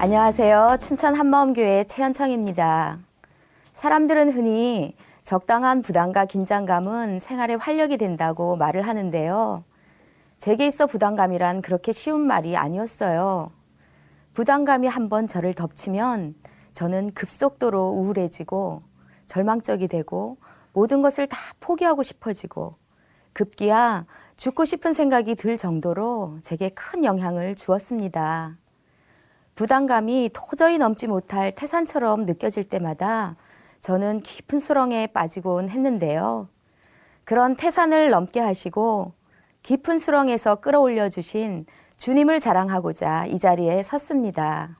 안녕하세요. 춘천 한마음교회 최현청입니다. 사람들은 흔히 적당한 부담과 긴장감은 생활에 활력이 된다고 말을 하는데요. 제게 있어 부담감이란 그렇게 쉬운 말이 아니었어요. 부담감이 한번 저를 덮치면 저는 급속도로 우울해지고 절망적이 되고 모든 것을 다 포기하고 싶어지고 급기야 죽고 싶은 생각이 들 정도로 제게 큰 영향을 주었습니다. 부담감이 도저히 넘지 못할 태산처럼 느껴질 때마다 저는 깊은 수렁에 빠지곤 했는데요. 그런 태산을 넘게 하시고 깊은 수렁에서 끌어올려 주신 주님을 자랑하고자 이 자리에 섰습니다.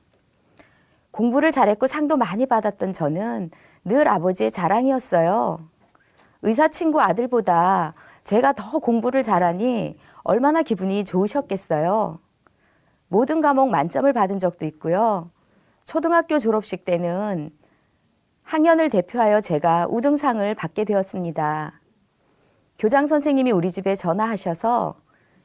공부를 잘했고 상도 많이 받았던 저는 늘 아버지의 자랑이었어요. 의사 친구 아들보다 제가 더 공부를 잘하니 얼마나 기분이 좋으셨겠어요. 모든 과목 만점을 받은 적도 있고요. 초등학교 졸업식 때는 학년을 대표하여 제가 우등상을 받게 되었습니다. 교장 선생님이 우리 집에 전화하셔서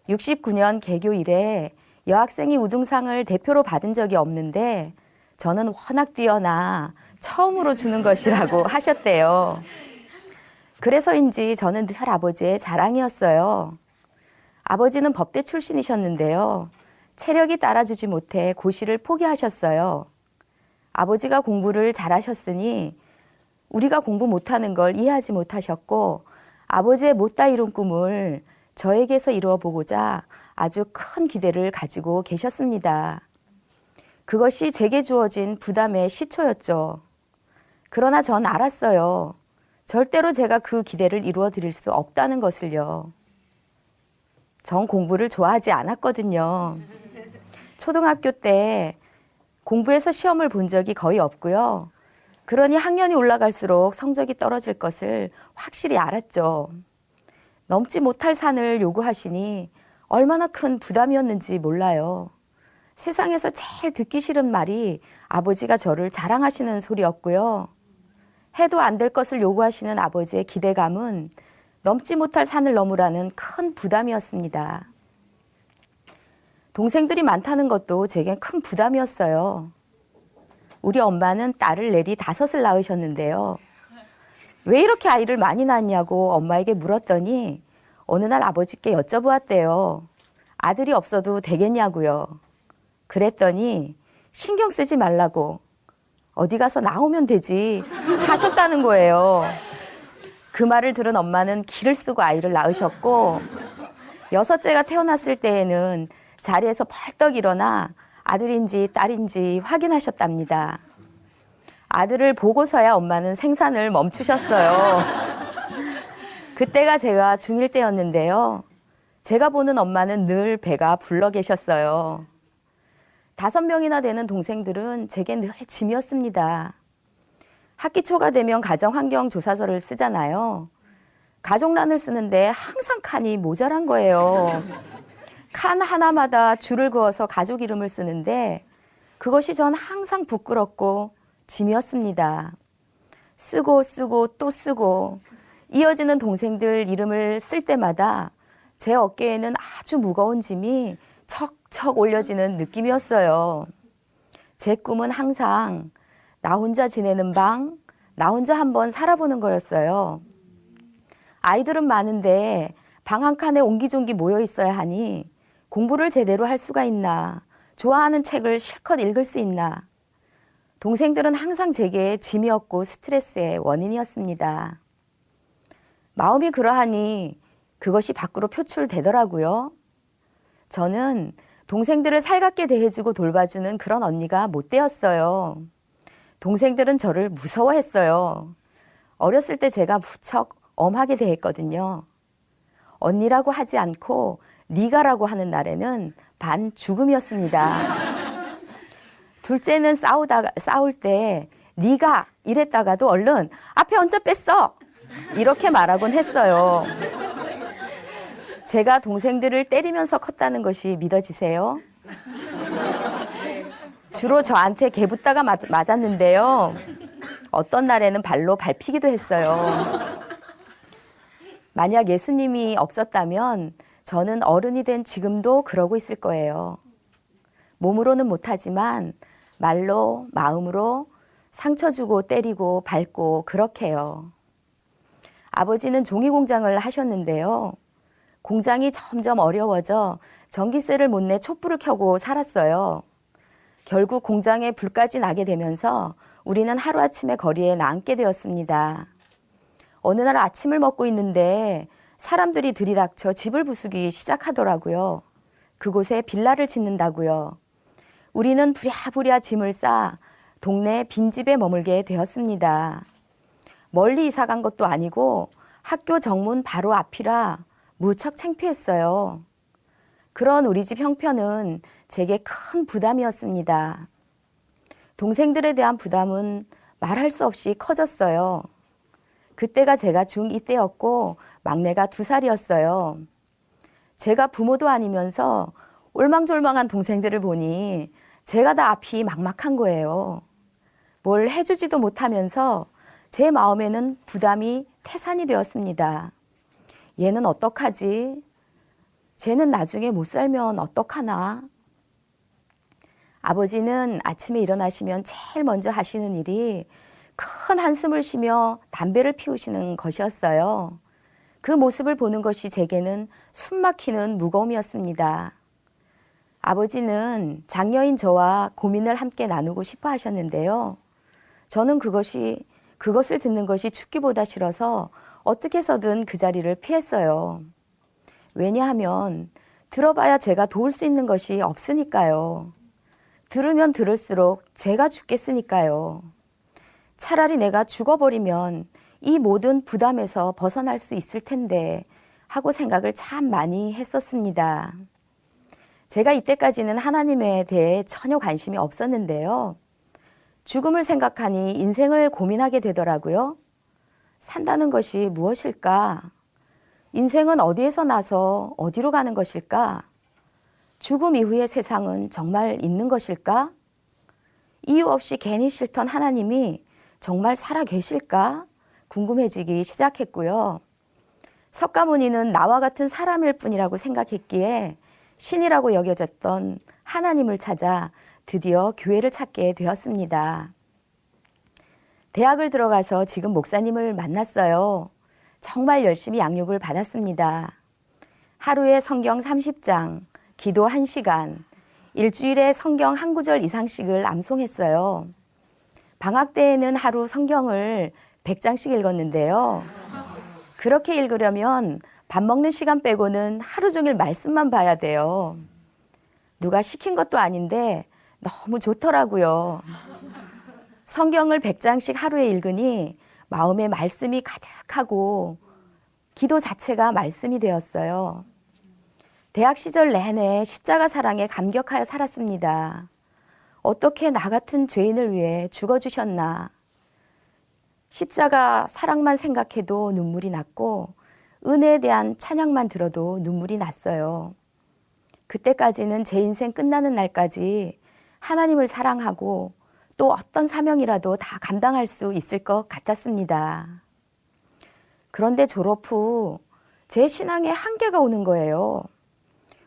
69년 개교 이래 여학생이 우등상을 대표로 받은 적이 없는데 저는 워낙 뛰어나 처음으로 주는 것이라고 하셨대요. 그래서인지 저는 늘 아버지의 자랑이었어요. 아버지는 법대 출신이셨는데요. 체력이 따라주지 못해 고시를 포기하셨어요. 아버지가 공부를 잘하셨으니 우리가 공부 못하는 걸 이해하지 못하셨고 아버지의 못다 이룬 꿈을 저에게서 이루어 보고자 아주 큰 기대를 가지고 계셨습니다. 그것이 제게 주어진 부담의 시초였죠. 그러나 전 알았어요. 절대로 제가 그 기대를 이루어 드릴 수 없다는 것을요. 전 공부를 좋아하지 않았거든요. 초등학교 때 공부해서 시험을 본 적이 거의 없고요. 그러니 학년이 올라갈수록 성적이 떨어질 것을 확실히 알았죠. 넘지 못할 산을 요구하시니 얼마나 큰 부담이었는지 몰라요. 세상에서 제일 듣기 싫은 말이 아버지가 저를 자랑하시는 소리였고요. 해도 안 될 것을 요구하시는 아버지의 기대감은 넘지 못할 산을 넘으라는 큰 부담이었습니다. 동생들이 많다는 것도 제겐 큰 부담이었어요. 우리 엄마는 딸을 내리 5을 낳으셨는데요. 왜 이렇게 아이를 많이 낳냐고 엄마에게 물었더니 어느 날 아버지께 여쭤보았대요. 아들이 없어도 되겠냐고요. 그랬더니 신경 쓰지 말라고 어디 가서 나오면 되지 하셨다는 거예요. 그 말을 들은 엄마는 기를 쓰고 아이를 낳으셨고 6째가 태어났을 때에는 자리에서 벌떡 일어나 아들인지 딸인지 확인하셨답니다. 아들을 보고서야 엄마는 생산을 멈추셨어요. 그때가 제가 중1 때였는데요. 제가 보는 엄마는 늘 배가 불러 계셨어요. 5명이나 되는 동생들은 제게 늘 짐이었습니다. 학기 초가 되면 가정환경조사서를 쓰잖아요. 가족란을 쓰는데 항상 칸이 모자란 거예요. 칸 하나마다 줄을 그어서 가족 이름을 쓰는데 그것이 전 항상 부끄럽고 짐이었습니다. 쓰고 또 쓰고 이어지는 동생들 이름을 쓸 때마다 제 어깨에는 아주 무거운 짐이 척척 올려지는 느낌이었어요. 제 꿈은 항상 나 혼자 지내는 방, 나 혼자 한번 살아보는 거였어요. 아이들은 많은데 방 한 칸에 옹기종기 모여 있어야 하니 공부를 제대로 할 수가 있나, 좋아하는 책을 실컷 읽을 수 있나. 동생들은 항상 제게 짐이었고 스트레스의 원인이었습니다. 마음이 그러하니 그것이 밖으로 표출되더라고요. 저는 동생들을 살갑게 대해주고 돌봐주는 그런 언니가 못 되었어요. 동생들은 저를 무서워했어요. 어렸을 때 제가 무척 엄하게 대했거든요. 언니라고 하지 않고 네가라고 하는 날에는 반 죽음이었습니다. 둘째는 싸울 때 네가 이랬다가도 얼른 앞에 얹어 뺐어 이렇게 말하곤 했어요. 제가 동생들을 때리면서 컸다는 것이 믿어지세요? 주로 저한테 개붙다가 맞았는데요. 어떤 날에는 발로 밟히기도 했어요. 만약 예수님이 없었다면 저는 어른이 된 지금도 그러고 있을 거예요. 몸으로는 못하지만 말로, 마음으로 상처 주고 때리고 밟고 그렇게요. 아버지는 종이 공장을 하셨는데요. 공장이 점점 어려워져 전기세를 못 내 촛불을 켜고 살았어요. 결국 공장에 불까지 나게 되면서 우리는 하루아침에 거리에 나앉게 되었습니다. 어느 날 아침을 먹고 있는데 사람들이 들이닥쳐 집을 부수기 시작하더라고요. 그곳에 빌라를 짓는다고요. 우리는 부랴부랴 짐을 싸 동네 빈집에 머물게 되었습니다. 멀리 이사 간 것도 아니고 학교 정문 바로 앞이라 무척 창피했어요. 그런 우리 집 형편은 제게 큰 부담이었습니다. 동생들에 대한 부담은 말할 수 없이 커졌어요. 그때가 제가 중2 때였고 막내가 2살이었어요. 제가 부모도 아니면서 올망졸망한 동생들을 보니 제가 다 앞이 막막한 거예요. 뭘 해주지도 못하면서 제 마음에는 부담이 태산이 되었습니다. 얘는 어떡하지? 쟤는 나중에 못 살면 어떡하나? 아버지는 아침에 일어나시면 제일 먼저 하시는 일이 큰 한숨을 쉬며 담배를 피우시는 것이었어요. 그 모습을 보는 것이 제게는 숨막히는 무거움이었습니다. 아버지는 장녀인 저와 고민을 함께 나누고 싶어 하셨는데요. 저는 그것을 듣는 것이 죽기보다 싫어서 어떻게 해서든 그 자리를 피했어요. 왜냐하면 들어봐야 제가 도울 수 있는 것이 없으니까요. 들으면 들을수록 제가 죽겠으니까요. 차라리 내가 죽어버리면 이 모든 부담에서 벗어날 수 있을 텐데 하고 생각을 참 많이 했었습니다. 제가 이때까지는 하나님에 대해 전혀 관심이 없었는데요. 죽음을 생각하니 인생을 고민하게 되더라고요. 산다는 것이 무엇일까? 인생은 어디에서 나서 어디로 가는 것일까? 죽음 이후의 세상은 정말 있는 것일까? 이유 없이 괜히 싫던 하나님이 정말 살아 계실까? 궁금해지기 시작했고요. 석가모니는 나와 같은 사람일 뿐이라고 생각했기에 신이라고 여겨졌던 하나님을 찾아 드디어 교회를 찾게 되었습니다. 대학을 들어가서 지금 목사님을 만났어요. 정말 열심히 양육을 받았습니다. 하루에 성경 30장, 기도 1시간, 일주일에 성경 한 구절 이상씩을 암송했어요. 방학 때에는 하루 성경을 100장씩 읽었는데요. 그렇게 읽으려면 밥 먹는 시간 빼고는 하루 종일 말씀만 봐야 돼요. 누가 시킨 것도 아닌데 너무 좋더라고요. 성경을 100장씩 하루에 읽으니 마음에 말씀이 가득하고 기도 자체가 말씀이 되었어요. 대학 시절 내내 십자가 사랑에 감격하여 살았습니다. 어떻게 나 같은 죄인을 위해 죽어주셨나. 십자가 사랑만 생각해도 눈물이 났고 은혜에 대한 찬양만 들어도 눈물이 났어요. 그때까지는 제 인생 끝나는 날까지 하나님을 사랑하고 또 어떤 사명이라도 다 감당할 수 있을 것 같았습니다. 그런데 졸업 후 제 신앙에 한계가 오는 거예요.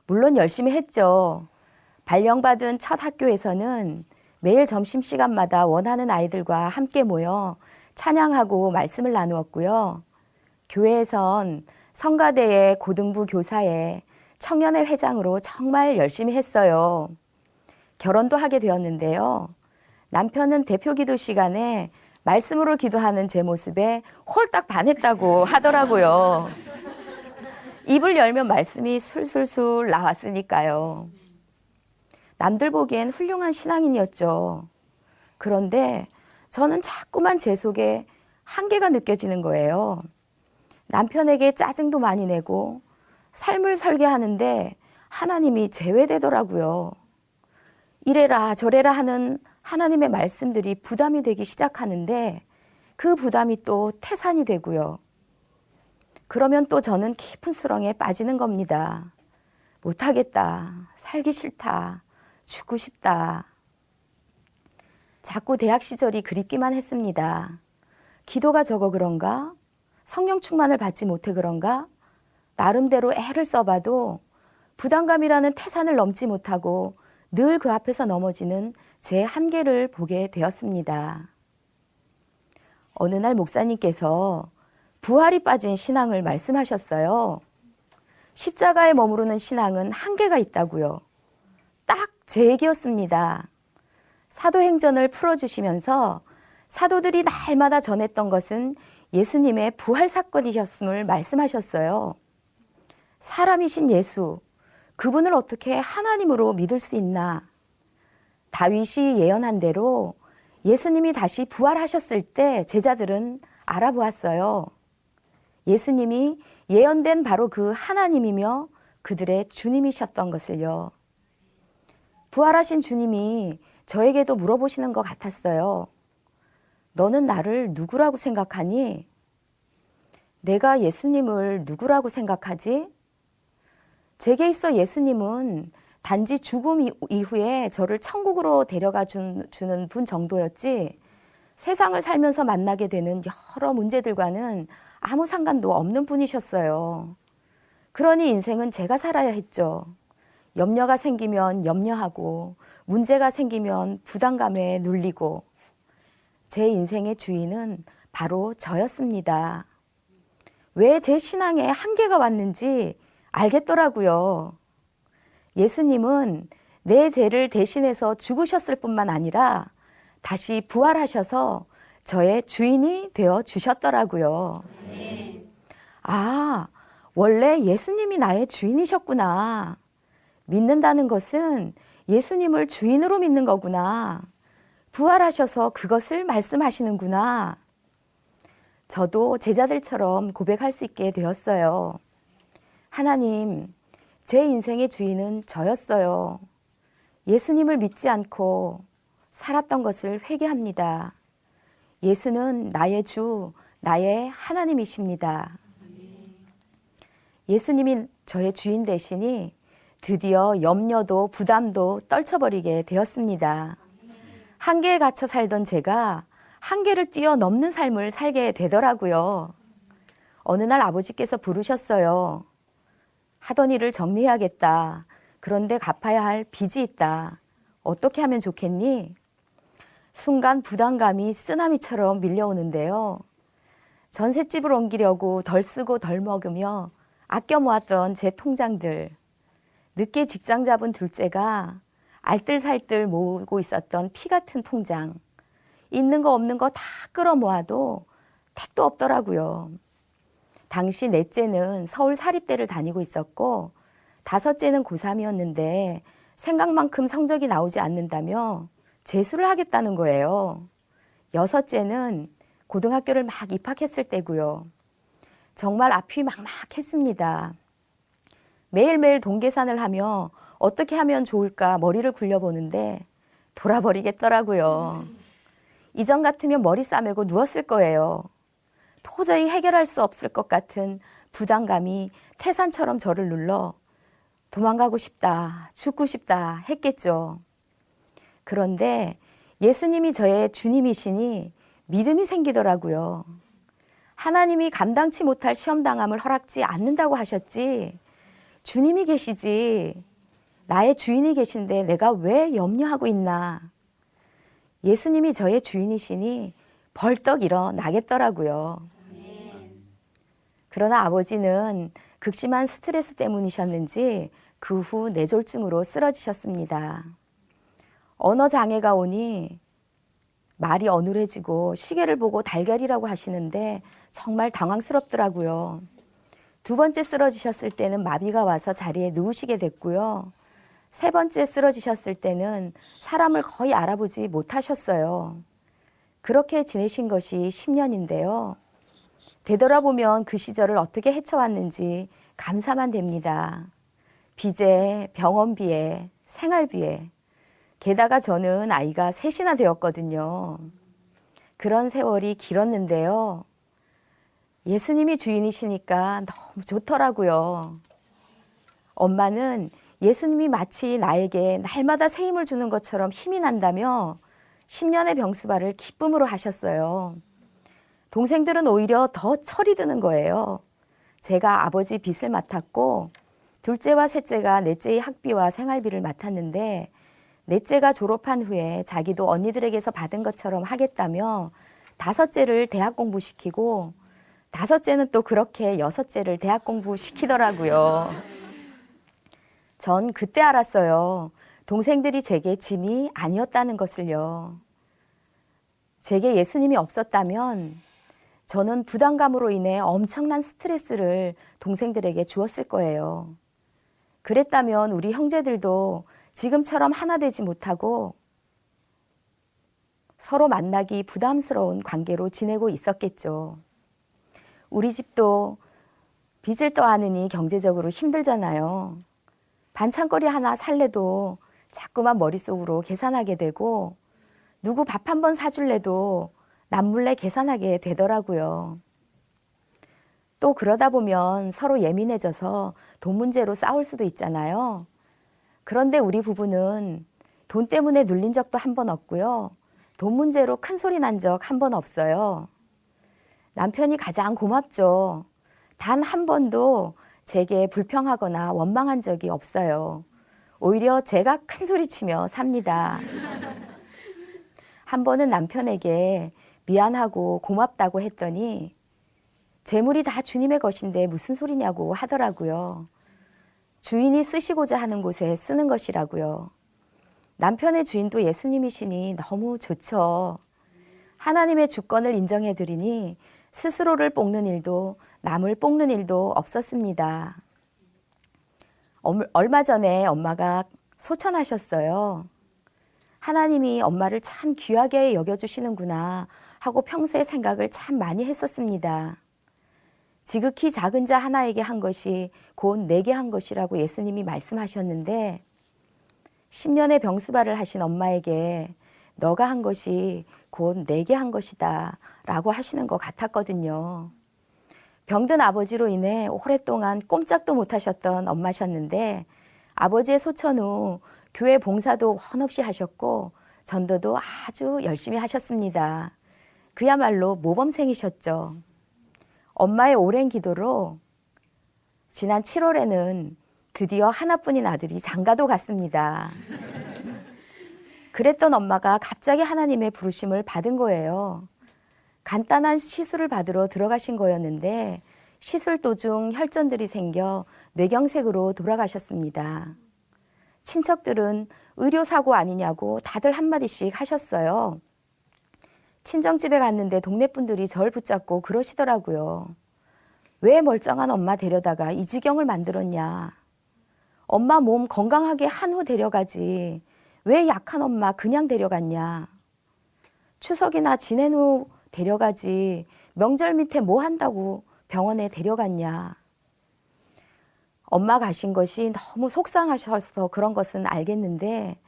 물론 열심히 했죠. 발령받은 첫 학교에서는 매일 점심시간마다 원하는 아이들과 함께 모여 찬양하고 말씀을 나누었고요. 교회에선 성가대의 고등부 교사에 청년회 회장으로 정말 열심히 했어요. 결혼도 하게 되었는데요. 남편은 대표 기도 시간에 말씀으로 기도하는 제 모습에 홀딱 반했다고 하더라고요. 입을 열면 말씀이 술술술 나왔으니까요. 남들 보기엔 훌륭한 신앙인이었죠. 그런데 저는 자꾸만 제 속에 한계가 느껴지는 거예요. 남편에게 짜증도 많이 내고 삶을 설계하는데 하나님이 제외되더라고요. 이래라 저래라 하는 하나님의 말씀들이 부담이 되기 시작하는데 그 부담이 또 태산이 되고요. 그러면 또 저는 깊은 수렁에 빠지는 겁니다. 못하겠다, 살기 싫다, 죽고 싶다. 자꾸 대학 시절이 그립기만 했습니다. 기도가 적어 그런가? 성령 충만을 받지 못해 그런가? 나름대로 애를 써봐도 부담감이라는 태산을 넘지 못하고 늘 그 앞에서 넘어지는 제 한계를 보게 되었습니다. 어느 날 목사님께서 부활이 빠진 신앙을 말씀하셨어요. 십자가에 머무르는 신앙은 한계가 있다고요. 딱 제 얘기였습니다. 사도행전을 풀어주시면서 사도들이 날마다 전했던 것은 예수님의 부활 사건이셨음을 말씀하셨어요. 사람이신 예수, 그분을 어떻게 하나님으로 믿을 수 있나? 다윗이 예언한 대로 예수님이 다시 부활하셨을 때 제자들은 알아보았어요. 예수님이 예언된 바로 그 하나님이며 그들의 주님이셨던 것을요. 부활하신 주님이 저에게도 물어보시는 것 같았어요. 너는 나를 누구라고 생각하니? 내가 예수님을 누구라고 생각하지? 제게 있어 예수님은 단지 죽음 이후에 저를 천국으로 데려가 주는 분 정도였지 세상을 살면서 만나게 되는 여러 문제들과는 아무 상관도 없는 분이셨어요. 그러니 인생은 제가 살아야 했죠. 염려가 생기면 염려하고 문제가 생기면 부담감에 눌리고 제 인생의 주인은 바로 저였습니다. 왜 제 신앙에 한계가 왔는지 알겠더라고요. 예수님은 내 죄를 대신해서 죽으셨을 뿐만 아니라 다시 부활하셔서 저의 주인이 되어 주셨더라고요. 아, 원래 예수님이 나의 주인이셨구나. 믿는다는 것은 예수님을 주인으로 믿는 거구나. 부활하셔서 그것을 말씀하시는구나. 저도 제자들처럼 고백할 수 있게 되었어요. 하나님, 제 인생의 주인은 저였어요. 예수님을 믿지 않고 살았던 것을 회개합니다. 예수는 나의 주, 나의 하나님이십니다. 예수님이 저의 주인 되시니 드디어 염려도 부담도 떨쳐버리게 되었습니다. 한계에 갇혀 살던 제가 한계를 뛰어넘는 삶을 살게 되더라고요. 어느 날 아버지께서 부르셨어요. 하던 일을 정리해야겠다. 그런데 갚아야 할 빚이 있다. 어떻게 하면 좋겠니? 순간 부담감이 쓰나미처럼 밀려오는데요. 전셋집을 옮기려고 덜 쓰고 덜 먹으며 아껴 모았던 제 통장들, 늦게 직장 잡은 둘째가 알뜰살뜰 모으고 있었던 피 같은 통장, 있는 거 없는 거 다 끌어모아도 택도 없더라고요. 당시 넷째는 서울 사립대를 다니고 있었고 다섯째는 고3이었는데 생각만큼 성적이 나오지 않는다며 재수를 하겠다는 거예요. 여섯째는 고등학교를 막 입학했을 때고요. 정말 앞이 막막했습니다. 매일매일 동계산을 하며 어떻게 하면 좋을까 머리를 굴려보는데 돌아버리겠더라고요. 이전 같으면 머리 싸매고 누웠을 거예요. 도저히 해결할 수 없을 것 같은 부담감이 태산처럼 저를 눌러 도망가고 싶다, 죽고 싶다 했겠죠. 그런데 예수님이 저의 주님이시니 믿음이 생기더라고요. 하나님이 감당치 못할 시험당함을 허락지 않는다고 하셨지. 주님이 계시지. 나의 주인이 계신데 내가 왜 염려하고 있나. 예수님이 저의 주인이시니 벌떡 일어나겠더라고요. 그러나 아버지는 극심한 스트레스 때문이셨는지 그 후 뇌졸중으로 쓰러지셨습니다. 언어 장애가 오니 말이 어눌해지고 시계를 보고 달걀이라고 하시는데 정말 당황스럽더라고요. 두 번째 쓰러지셨을 때는 마비가 와서 자리에 누우시게 됐고요. 세 번째 쓰러지셨을 때는 사람을 거의 알아보지 못하셨어요. 그렇게 지내신 것이 10년인데요. 되돌아보면 그 시절을 어떻게 헤쳐왔는지 감사만 됩니다. 빚에, 병원비에, 생활비에, 게다가 저는 아이가 셋이나 되었거든요. 그런 세월이 길었는데요. 예수님이 주인이시니까 너무 좋더라고요. 엄마는 예수님이 마치 나에게 날마다 새 힘을 주는 것처럼 힘이 난다며 10년의 병수발을 기쁨으로 하셨어요. 동생들은 오히려 더 철이 드는 거예요. 제가 아버지 빚을 맡았고 둘째와 셋째가 넷째의 학비와 생활비를 맡았는데 넷째가 졸업한 후에 자기도 언니들에게서 받은 것처럼 하겠다며 다섯째를 대학 공부시키고 다섯째는 또 그렇게 여섯째를 대학 공부시키더라고요. 전 그때 알았어요. 동생들이 제게 짐이 아니었다는 것을요. 제게 예수님이 없었다면 저는 부담감으로 인해 엄청난 스트레스를 동생들에게 주었을 거예요. 그랬다면 우리 형제들도 지금처럼 하나 되지 못하고 서로 만나기 부담스러운 관계로 지내고 있었겠죠. 우리 집도 빚을 떠안으니 경제적으로 힘들잖아요. 반찬거리 하나 살래도 자꾸만 머릿속으로 계산하게 되고 누구 밥 한 번 사줄래도 남몰래 계산하게 되더라고요. 또 그러다 보면 서로 예민해져서 돈 문제로 싸울 수도 있잖아요. 그런데 우리 부부는 돈 때문에 눌린 적도 한 번 없고요. 돈 문제로 큰 소리 난 적 한 번 없어요. 남편이 가장 고맙죠. 단 한 번도 제게 불평하거나 원망한 적이 없어요. 오히려 제가 큰 소리 치며 삽니다. 한 번은 남편에게 미안하고 고맙다고 했더니 재물이 다 주님의 것인데 무슨 소리냐고 하더라고요. 주인이 쓰시고자 하는 곳에 쓰는 것이라고요. 남편의 주인도 예수님이시니 너무 좋죠. 하나님의 주권을 인정해드리니 스스로를 뽑는 일도 남을 뽑는 일도 없었습니다. 얼마 전에 엄마가 소천하셨어요. 하나님이 엄마를 참 귀하게 여겨주시는구나 하고 평소에 생각을 참 많이 했었습니다. 지극히 작은 자 하나에게 한 것이 곧 내게 한 것이라고 예수님이 말씀하셨는데 10년의 병수발을 하신 엄마에게 너가 한 것이 곧 내게 한 것이다 라고 하시는 것 같았거든요. 병든 아버지로 인해 오랫동안 꼼짝도 못하셨던 엄마셨는데 아버지의 소천 후 교회 봉사도 한없이 하셨고 전도도 아주 열심히 하셨습니다. 그야말로 모범생이셨죠. 엄마의 오랜 기도로 지난 7월에는 드디어 하나뿐인 아들이 장가도 갔습니다. 그랬던 엄마가 갑자기 하나님의 부르심을 받은 거예요. 간단한 시술을 받으러 들어가신 거였는데 시술 도중 혈전들이 생겨 뇌경색으로 돌아가셨습니다. 친척들은 의료사고 아니냐고 다들 한마디씩 하셨어요. 친정집에 갔는데 동네 분들이 절 붙잡고 그러시더라고요. 왜 멀쩡한 엄마 데려다가 이 지경을 만들었냐. 엄마 몸 건강하게 한 후 데려가지. 왜 약한 엄마 그냥 데려갔냐. 추석이나 지낸 후 데려가지. 명절 밑에 뭐 한다고 병원에 데려갔냐. 엄마 가신 것이 너무 속상하셔서 그런 것은 알겠는데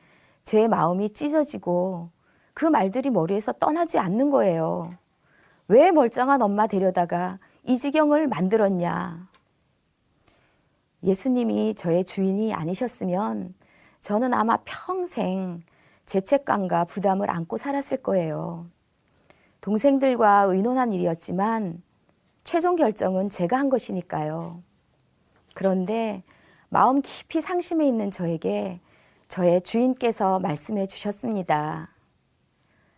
제 마음이 찢어지고 그 말들이 머리에서 떠나지 않는 거예요. 왜 멀쩡한 엄마 데려다가 이 지경을 만들었냐. 예수님이 저의 주인이 아니셨으면 저는 아마 평생 죄책감과 부담을 안고 살았을 거예요. 동생들과 의논한 일이었지만 최종 결정은 제가 한 것이니까요. 그런데 마음 깊이 상심해 있는 저에게 저의 주인께서 말씀해 주셨습니다.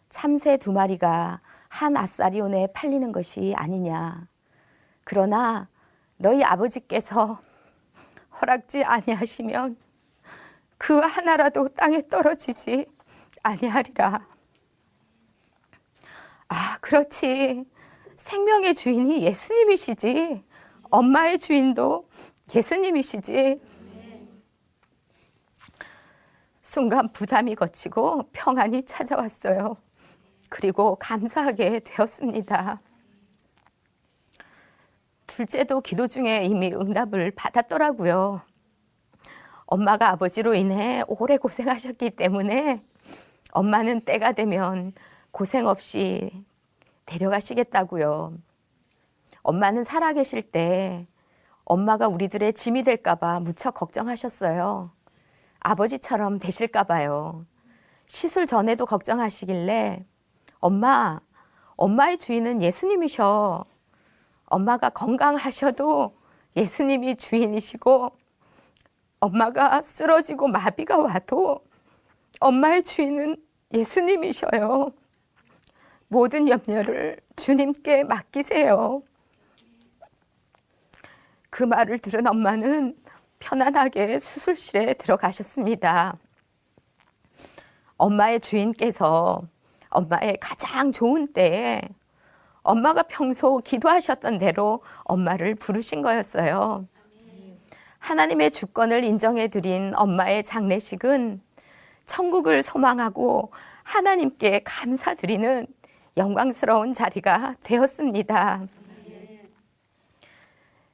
참새 2마리가 한 아사리온에 팔리는 것이 아니냐. 그러나 너희 아버지께서 허락지 아니하시면 그 하나라도 땅에 떨어지지 아니하리라. 아, 그렇지. 생명의 주인이 예수님이시지. 엄마의 주인도 예수님이시지. 순간 부담이 걷히고 평안이 찾아왔어요. 그리고 감사하게 되었습니다. 둘째도 기도 중에 이미 응답을 받았더라고요. 엄마가 아버지로 인해 오래 고생하셨기 때문에 엄마는 때가 되면 고생 없이 데려가시겠다고요. 엄마는 살아계실 때 엄마가 우리들의 짐이 될까 봐 무척 걱정하셨어요. 아버지처럼 되실까 봐요. 시술 전에도 걱정하시길래 엄마의 주인은 예수님이셔. 엄마가 건강하셔도 예수님이 주인이시고 엄마가 쓰러지고 마비가 와도 엄마의 주인은 예수님이셔요. 모든 염려를 주님께 맡기세요. 그 말을 들은 엄마는 편안하게 수술실에 들어가셨습니다. 엄마의 주인께서 엄마의 가장 좋은 때에 엄마가 평소 기도하셨던 대로 엄마를 부르신 거였어요. 하나님의 주권을 인정해 드린 엄마의 장례식은 천국을 소망하고 하나님께 감사드리는 영광스러운 자리가 되었습니다.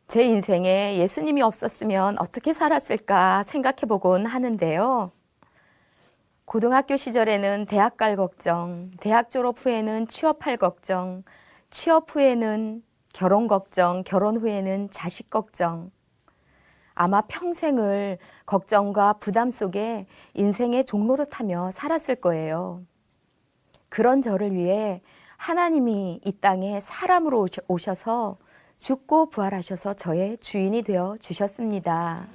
제 인생에 예수님이 없었으면 어떻게 살았을까 생각해 보곤 하는데요. 고등학교 시절에는 대학 갈 걱정, 대학 졸업 후에는 취업할 걱정, 취업 후에는 결혼 걱정, 결혼 후에는 자식 걱정. 아마 평생을 걱정과 부담 속에 인생의 종노릇하며 살았을 거예요. 그런 저를 위해 하나님이 이 땅에 사람으로 오셔서 죽고 부활하셔서 저의 주인이 되어 주셨습니다.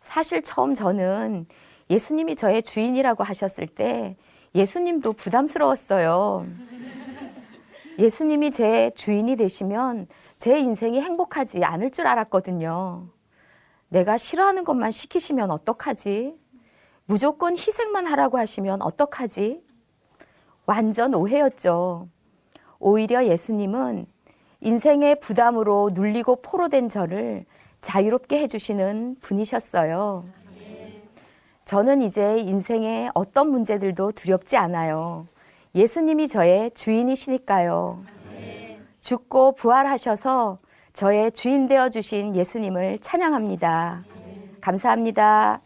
사실 처음 저는 예수님이 저의 주인이라고 하셨을 때 예수님도 부담스러웠어요. 예수님이 제 주인이 되시면 제 인생이 행복하지 않을 줄 알았거든요. 내가 싫어하는 것만 시키시면 어떡하지? 무조건 희생만 하라고 하시면 어떡하지? 완전 오해였죠. 오히려 예수님은 인생의 부담으로 눌리고 포로된 저를 자유롭게 해주시는 분이셨어요. 저는 이제 인생의 어떤 문제들도 두렵지 않아요. 예수님이 저의 주인이시니까요. 죽고 부활하셔서 저의 주인 되어 주신 예수님을 찬양합니다. 감사합니다.